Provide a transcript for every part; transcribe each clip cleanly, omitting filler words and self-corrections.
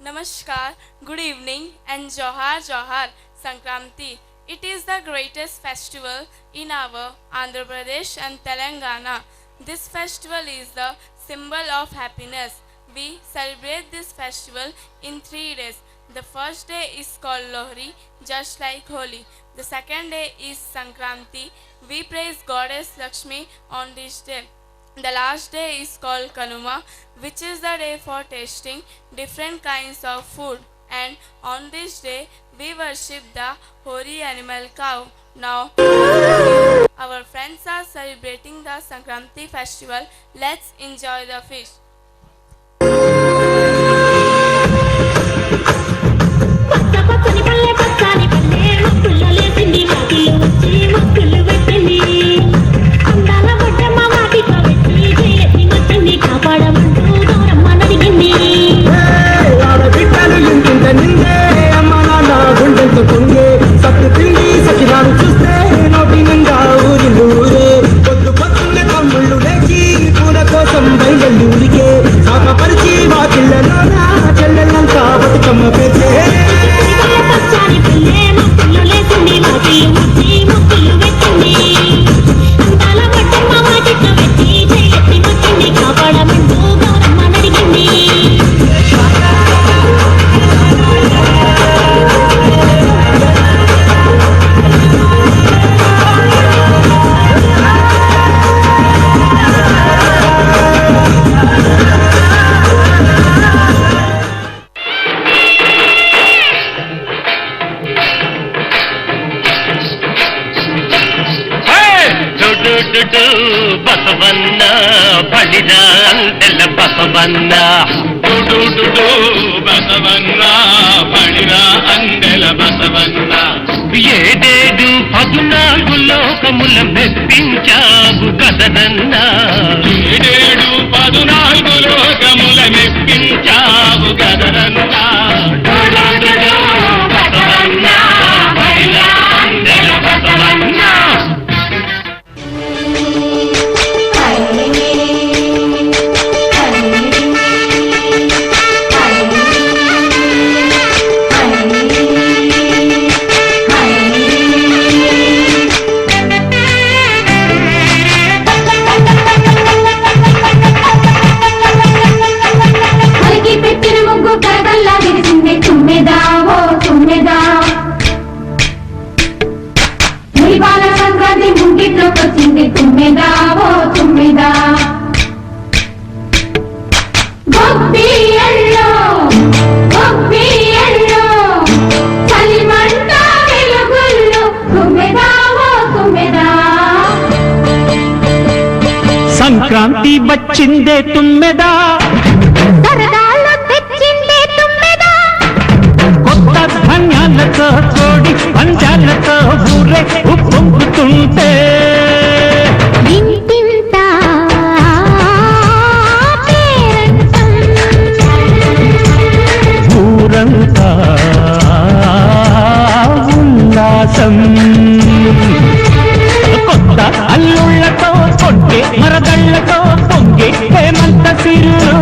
Namaskar, good evening, and Johar Johar Sankranti. It is the greatest festival in our Andhra Pradesh and Telangana. This festival is the symbol of happiness. We celebrate this festival in 3 days. The first day is called Lohri, just like Holi. The second day is Sankranti. We praise Goddess Lakshmi on this day. The last day is called Kanuma, which is the day for tasting different kinds of food. And on this day, we worship the holy animal cow. Now, our friends are celebrating the Sankranti festival. Let's enjoy the feast. బసవన్న బలిరా అంటెల బసవన్న బసవన్న బలిరా అంటెల బసవన్న ఏడేడు 14 లోకముల మెప్పించావు కదనన్నా ఏడేడు 14 లోకముల మెప్పించావు కదనన్నా బసవన్న బలిరా అంటెల బసవన్న సంక్రాంతి వచ్చిందే తుమ్మెదా సరదాలు తెచ్చిందే తుమ్మెదా కొత్త ధాన్యాలతో కోడి పంచాలతో ఊరే ఉప్పొంగుతుంటే ఇంటింత పేరంటం ఊరంతా ఉల్లాసం కొత్త అల్లుళ్ళతో కొట్టే మరదళ్ళతో పొంగే హేమంత సిరు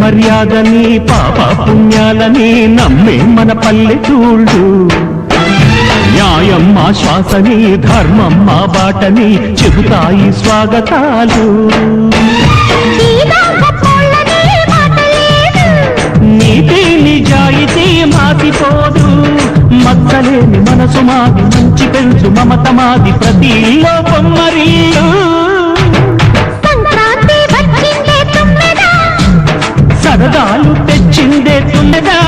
మర్యాదని పాప పుణ్యాలని నమ్మే మన పల్లెటూళ్ళు న్యాయం మా శ్వాసని ధర్మం మా బాటని చెబుతాయి స్వాగతాలు నీతి నిజాయితీ మాసిపోదు, మచ్చలేని మనసు మాది, మంచి పెంచు మమత మాది, ప్రతి ఇల్లో బొమ్మరిల్లు. సంక్రాంతి వచ్చిందే తుమ్మెదా, సరదాలు తెచ్చిందే తుమ్మెదా.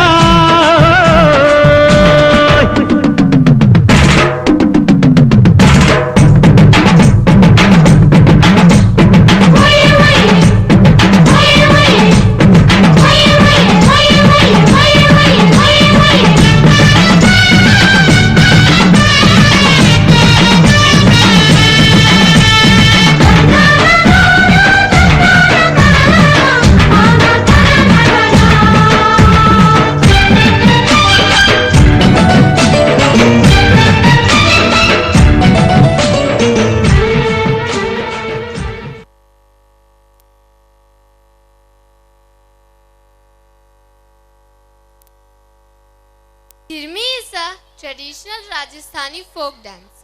Chirmi is a traditional Rajasthani folk dance.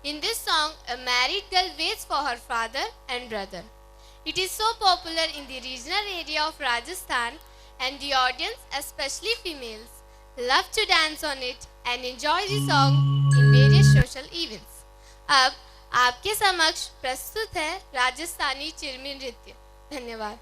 In this song, a married girl waits for her father and brother. It is so popular in the regional area of Rajasthan, and the audience, especially females, love to dance on it and enjoy the song in various social events. अब आपके समक्ष प्रस्तुत है राजस्थानी चिरमी नृत्य। धन्यवाद।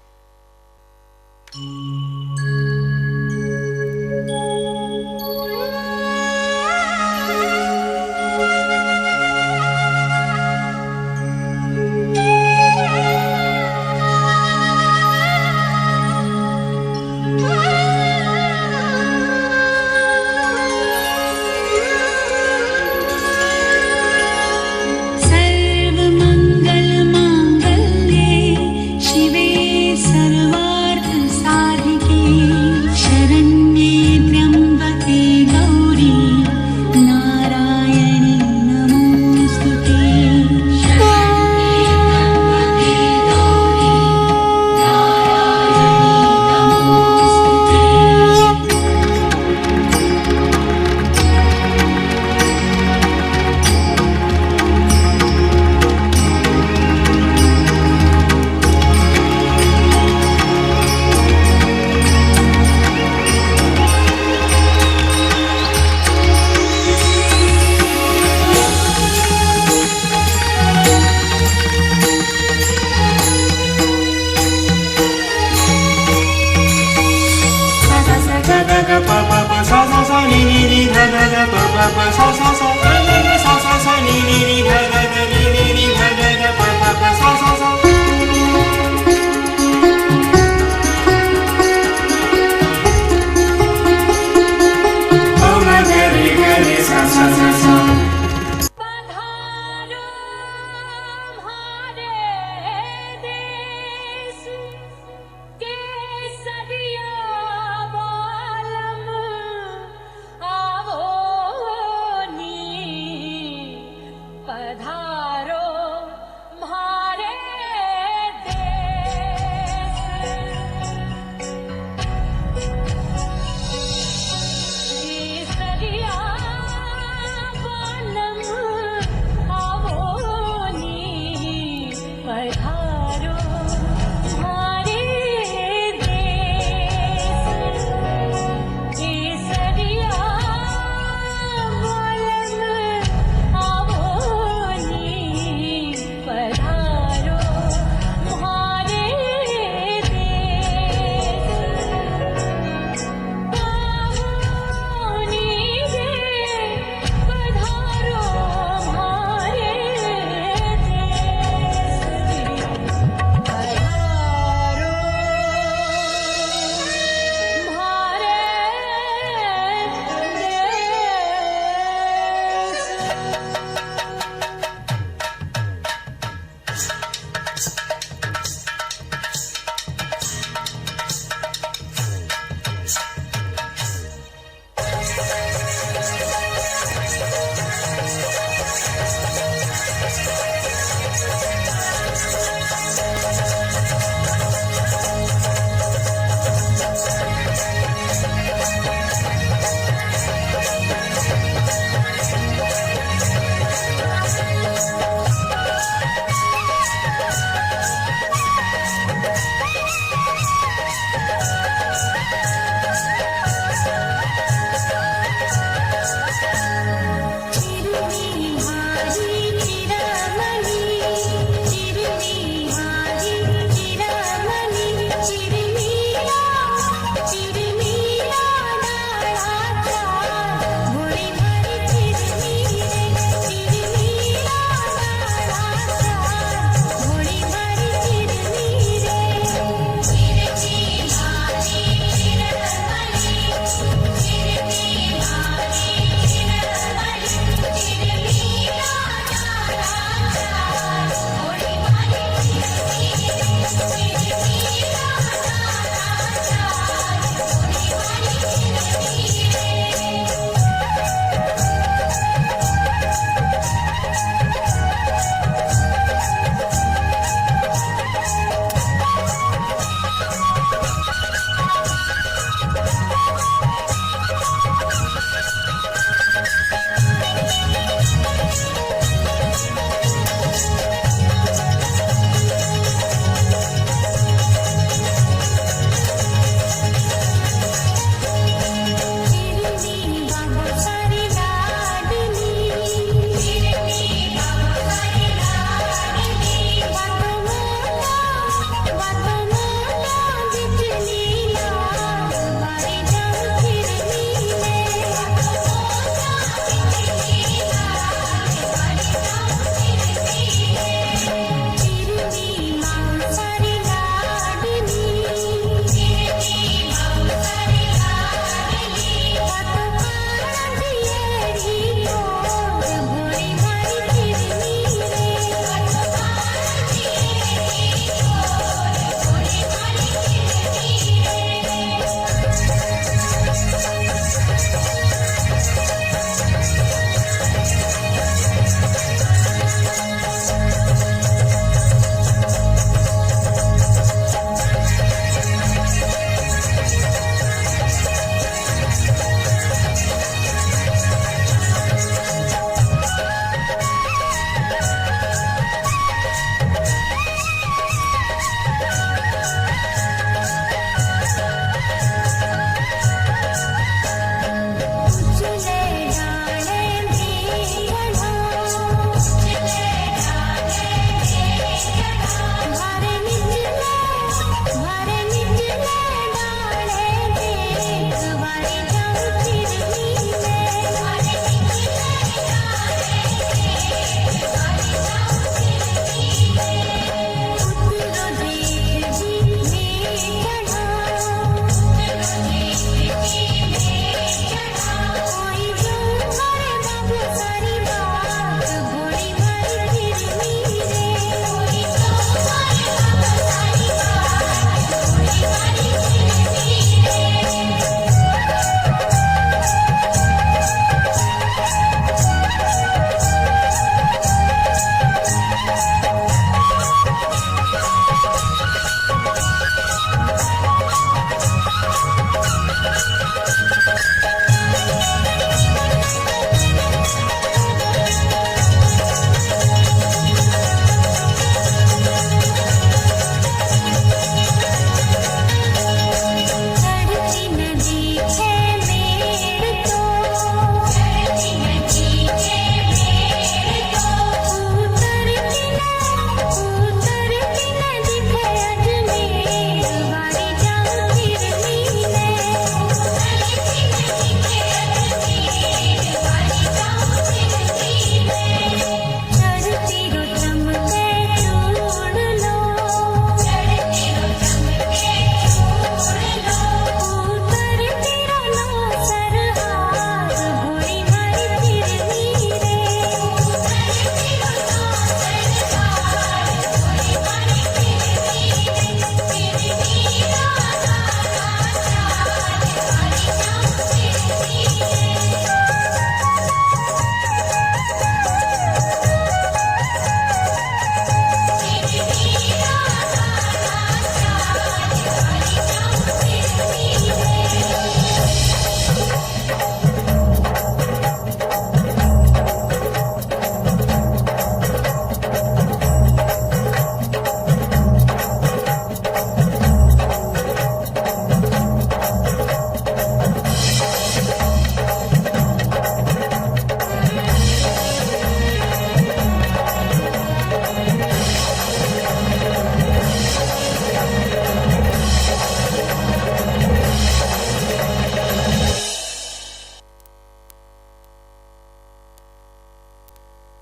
पधारो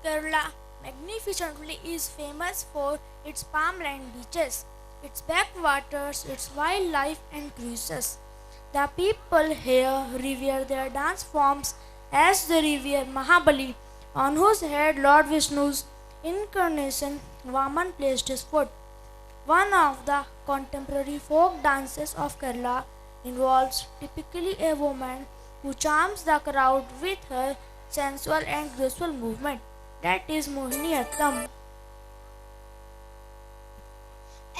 Kerala magnificently is famous for its palmland beaches, its backwaters, its wildlife and cruises. The people here revere their dance forms as they revere Mahabali, on whose head Lord Vishnu's incarnation Vaman placed his foot. One of the contemporary folk dances of Kerala involves typically a woman who charms the crowd with her sensual and graceful movement. That is Mohiniyattam.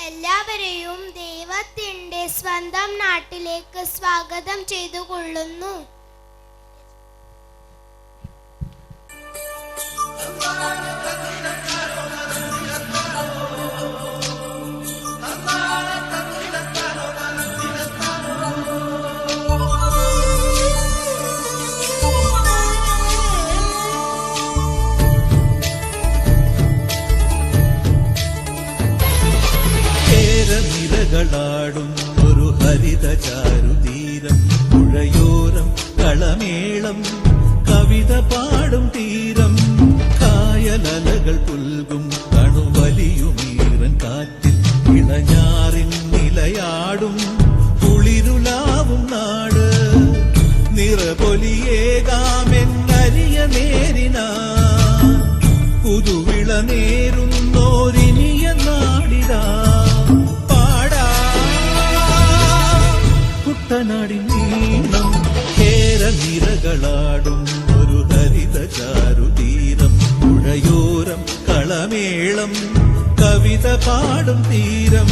എല്ലാവരെയും ദൈവത്തിന്റെ സ്വന്തം നാട്ടിലേക്ക് സ്വാഗതം ചെയ്തുകൊള്ളുന്നു. നിരകളാടും ഒരു ഹരിത ചാരുതീരം, പുഴയോരം കളമേളം കവിത പാടും തീരം, കായലലകൾ പുൽകും കണുവലിയുമീറൻ കാറ്റിൽ ഇളഞ്ഞാറിൻ നിലയാടും കുളിരുലാവും നാട്, നിറപൊലിയേകാമെന്നരിയ നേരിനാ പുതുവിള നേരുന്നോരിനിയ നാടിതാ കുട്ടനാടിൻ നീളം. കേരനിരകളാടും ഒരു ഹരിത ചാരുതീരം, പുഴയോരം കളമേളം കവിത പാടും തീരം.